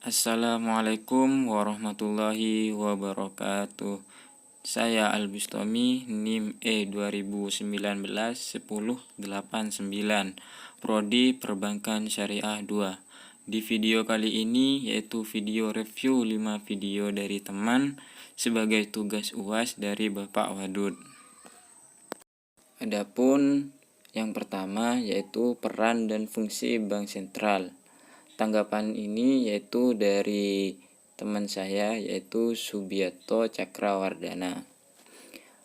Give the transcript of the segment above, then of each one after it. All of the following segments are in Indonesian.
Assalamualaikum warahmatullahi wabarakatuh. Saya Albustami, NIM E 2019-1089, Prodi Perbankan Syariah 2. Di video kali ini yaitu video review 5 video dari teman sebagai tugas UAS dari Bapak Wadud. Adapun yang pertama yaitu peran dan fungsi Bank Sentral. Tanggapan ini yaitu dari teman saya yaitu Subiato Cakrawardana.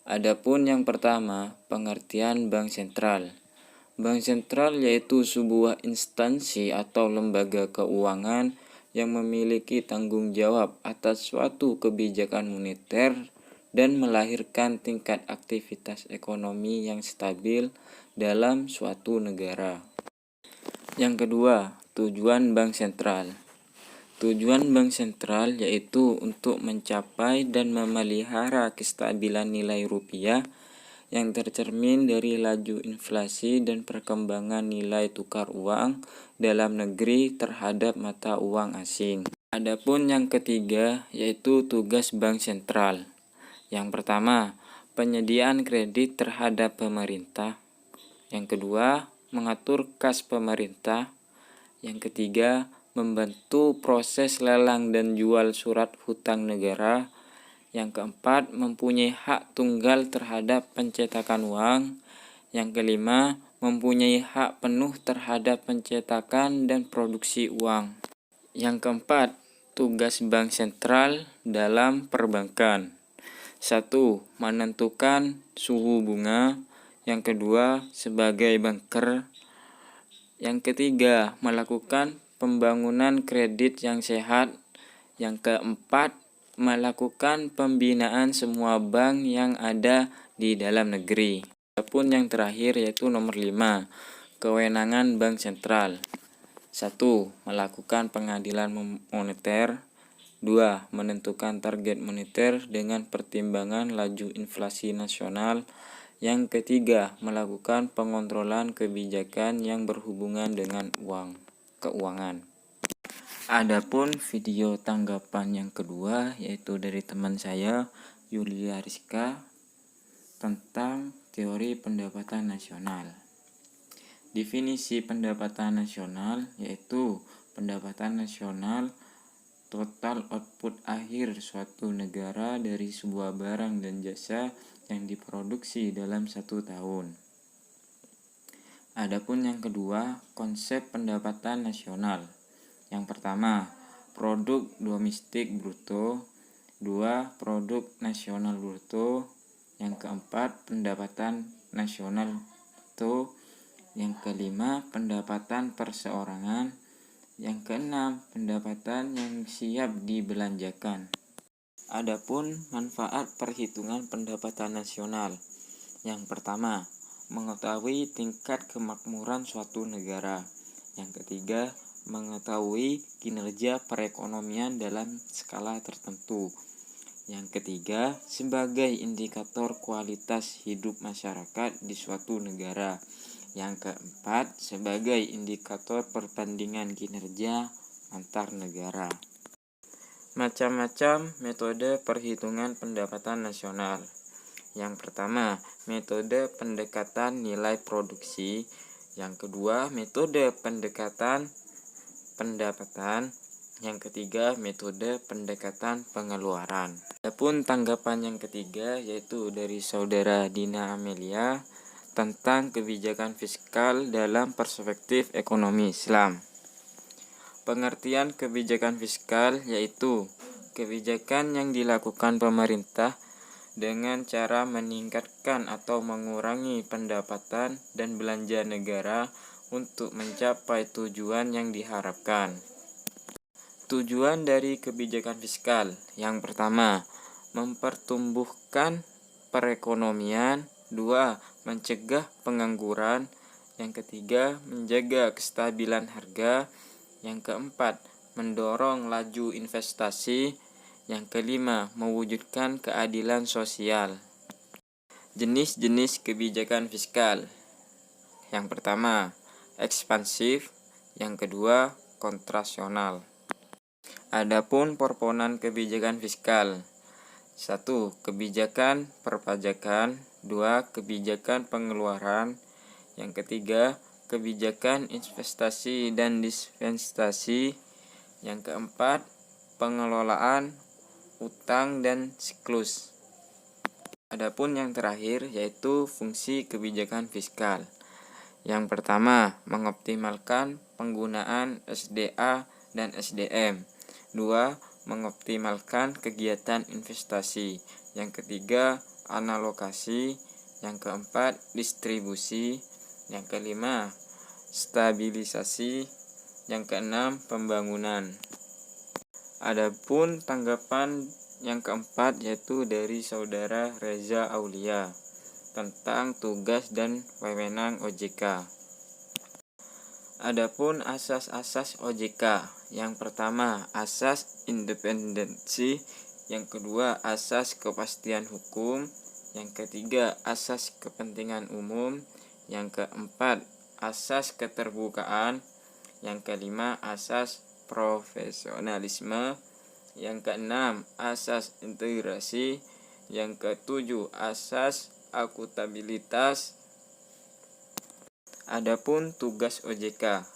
Adapun yang pertama, pengertian Bank Sentral. Bank Sentral yaitu sebuah instansi atau lembaga keuangan yang memiliki tanggung jawab atas suatu kebijakan moneter dan melahirkan tingkat aktivitas ekonomi yang stabil dalam suatu negara. Yang kedua, tujuan Bank Sentral. Tujuan Bank Sentral yaitu untuk mencapai dan memelihara kestabilan nilai rupiah yang tercermin dari laju inflasi dan perkembangan nilai tukar uang dalam negeri terhadap mata uang asing. Adapun yang ketiga yaitu tugas Bank Sentral. Yang pertama, penyediaan kredit terhadap pemerintah. Yang kedua, mengatur kas pemerintah. Yang ketiga, membantu proses lelang dan jual surat hutang negara. Yang keempat, mempunyai hak tunggal terhadap pencetakan uang. Yang kelima, mempunyai hak penuh terhadap pencetakan dan produksi uang. Yang keempat, tugas Bank Sentral dalam perbankan. 1. Menentukan suku bunga. Yang kedua, sebagai banker. Yang ketiga, melakukan pembangunan kredit yang sehat. Yang keempat, melakukan pembinaan semua bank yang ada di dalam negeri. Adapun yang terakhir yaitu nomor 5, kewenangan Bank Sentral. 1. Melakukan pengadilan moneter. 2. Menentukan target moneter dengan pertimbangan laju inflasi nasional. Yang ketiga, melakukan pengontrolan kebijakan yang berhubungan dengan keuangan. Adapun video tanggapan yang kedua yaitu dari teman saya Yulia Rizka tentang teori pendapatan nasional. Definisi pendapatan nasional yaitu pendapatan nasional total output akhir suatu negara dari sebuah barang dan jasa yang diproduksi dalam 1 tahun. Adapun yang kedua, konsep pendapatan nasional. Yang pertama, produk domestik bruto. 2. Produk nasional bruto. Yang keempat, pendapatan nasional bruto. Yang kelima, pendapatan perseorangan. Yang keenam, pendapatan yang siap dibelanjakan. Adapun manfaat perhitungan pendapatan nasional. Yang pertama, mengetahui tingkat kemakmuran suatu negara. Yang ketiga, mengetahui kinerja perekonomian dalam skala tertentu. Yang ketiga, sebagai indikator kualitas hidup masyarakat di suatu negara. Yang keempat, sebagai indikator perbandingan kinerja antar negara. Macam-macam metode perhitungan pendapatan nasional. Yang pertama, metode pendekatan nilai produksi. Yang kedua, metode pendekatan pendapatan. Yang ketiga, metode pendekatan pengeluaran. Adapun tanggapan yang ketiga yaitu dari saudara Dina Amelia tentang kebijakan fiskal dalam perspektif ekonomi Islam. Pengertian kebijakan fiskal yaitu kebijakan yang dilakukan pemerintah dengan cara meningkatkan atau mengurangi pendapatan dan belanja negara untuk mencapai tujuan yang diharapkan. Tujuan dari kebijakan fiskal yang pertama, mempertumbuhkan perekonomian. 2. Mencegah pengangguran. Yang ketiga, menjaga kestabilan harga. Yang keempat, mendorong laju investasi. Yang kelima, mewujudkan keadilan sosial. Jenis-jenis kebijakan fiskal. Yang pertama, ekspansif. Yang kedua, kontrasional. Adapun proponan kebijakan fiskal. 1. Kebijakan perpajakan. 2. Kebijakan pengeluaran. Yang ketiga, kebijakan investasi dan disinvestasi. Yang keempat, pengelolaan utang dan siklus. Adapun yang terakhir yaitu fungsi kebijakan fiskal. Yang pertama, mengoptimalkan penggunaan SDA dan SDM. 2. Mengoptimalkan kegiatan investasi. Yang ketiga, analokasi. Yang keempat, distribusi. Yang kelima, stabilisasi. Yang keenam, pembangunan. Adapun tanggapan yang keempat yaitu dari Saudara Reza Aulia tentang tugas dan wewenang OJK. Adapun asas-asas OJK. Yang pertama, asas independensi. Yang kedua, asas kepastian hukum. Yang ketiga, asas kepentingan umum. Yang keempat, asas keterbukaan. Yang kelima, asas profesionalisme. Yang keenam, asas integrasi. Yang ketujuh, asas akuntabilitas. Adapun tugas OJK.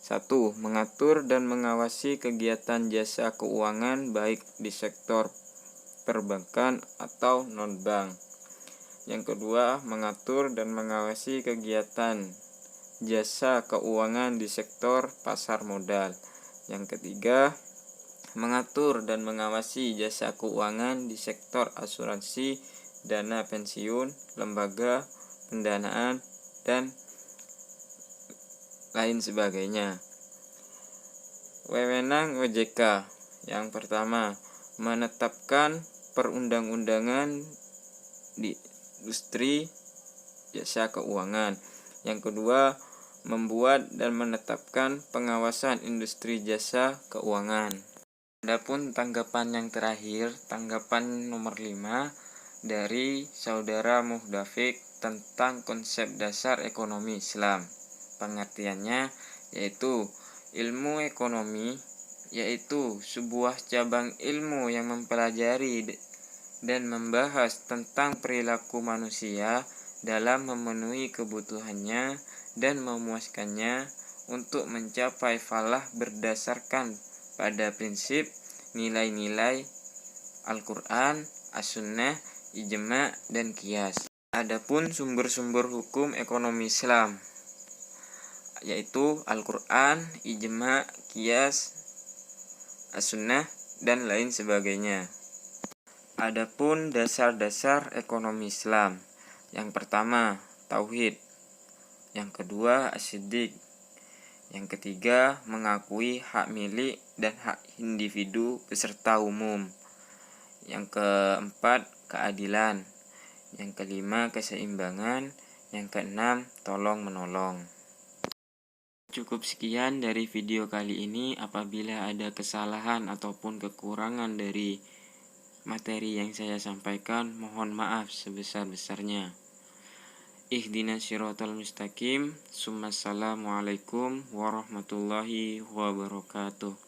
1. Mengatur dan mengawasi kegiatan jasa keuangan baik di sektor perbankan atau non-bank. Yang kedua, mengatur dan mengawasi kegiatan jasa keuangan di sektor pasar modal. Yang ketiga, mengatur dan mengawasi jasa keuangan di sektor asuransi, dana pensiun, lembaga pendanaan, dan lain sebagainya. Wewenang OJK. Yang pertama, menetapkan perundang-undangan di industri jasa keuangan. Yang kedua, membuat dan menetapkan pengawasan industri jasa keuangan. Adapun tanggapan yang terakhir, tanggapan nomor 5 dari Saudara Muhdafik tentang konsep dasar ekonomi Islam. Pengertiannya yaitu ilmu ekonomi yaitu sebuah cabang ilmu yang mempelajari dan membahas tentang perilaku manusia dalam memenuhi kebutuhannya dan memuaskannya untuk mencapai falah berdasarkan pada prinsip nilai-nilai Al-Quran, As-Sunnah, Ijma, dan Qiyas. Adapun sumber-sumber hukum ekonomi Islam yaitu Al-Quran, Ijma, Qiyas, As-Sunnah, dan lain sebagainya. Adapun dasar-dasar ekonomi Islam. Yang pertama, tauhid. Yang kedua, as-siddiq. Yang ketiga, mengakui hak milik dan hak individu beserta umum. Yang keempat, keadilan. Yang kelima, keseimbangan. Yang keenam, tolong-menolong. Cukup sekian dari video kali ini. Apabila ada kesalahan ataupun kekurangan dari materi yang saya sampaikan, mohon maaf sebesar-besarnya. Ihdinas siratal mustaqim. Assalamualaikum warahmatullahi wabarakatuh.